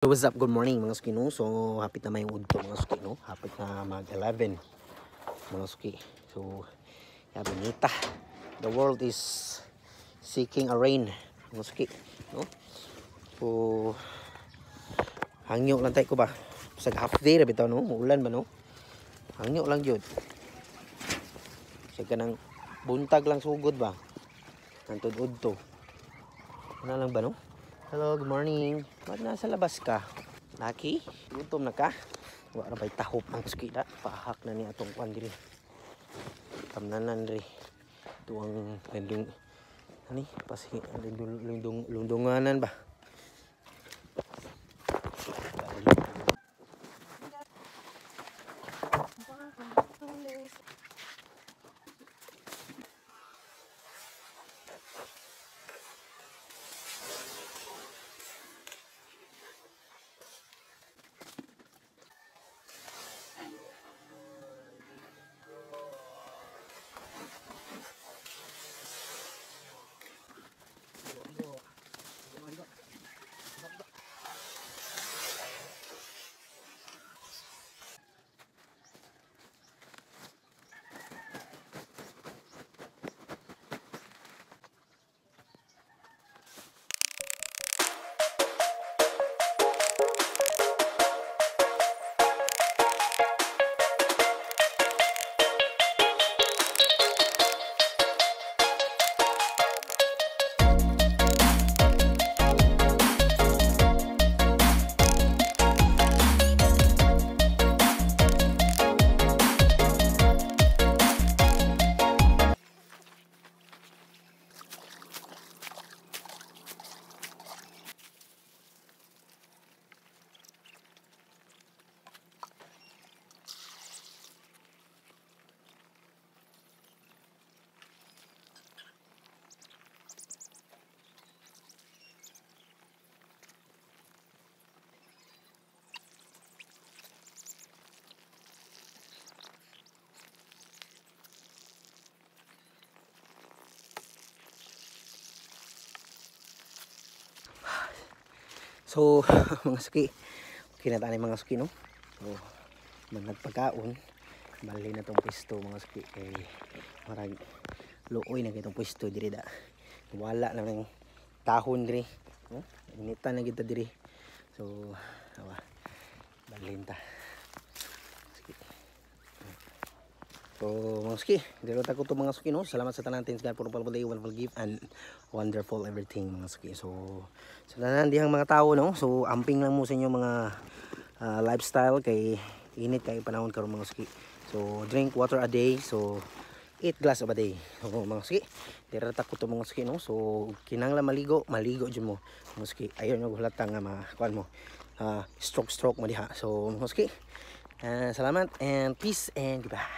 So what's up, good morning mga suki no. So hapit na may udto mga suki no. Hapit na mag 11 mga suki. So benita. The world is seeking a rain mga suki no. So hangyo lang tayo ko ba. Sa half day ra bitaw no. Muulan ba no. Hangyo lang jud. Sa kanang buntag lang sugod ba. Antod udto. Ano lang ba no? Hello, good morning. Ba't nasa labas ka? Laki? Gutom na ka? Wala na ba'y tahop ang skida? Pahak na ni atong kwan diri. Kamnanan diri. Ito ang lindong, ano lundunganan ba? So mga suki, okay na tayo mga suki no. So nagpagkaon, bali na tong pwesto mga suki kay marag luoy na kitong pwesto diri da. Wala na ng tahon diri, no? Initan na kita diri. So balin ta. So mga suki, dito ta ko to mga suki no. Salamat sa tanan, thanks God for all day, wonderful gift and wonderful everything mga suki. So sa tanan dihang mga tao no. So amping lang mo sa inyo mga lifestyle kay init kay panahon karon mga suki. So drink water a day. So eat glass of a day. So mga suki, dito ta ko to mga suki no. So kinahanglan maligo jud mo mga suki. Ayon nga hulata nga kuan mo. Stroke mo diha. So mga suki, salamat and peace and goodbye.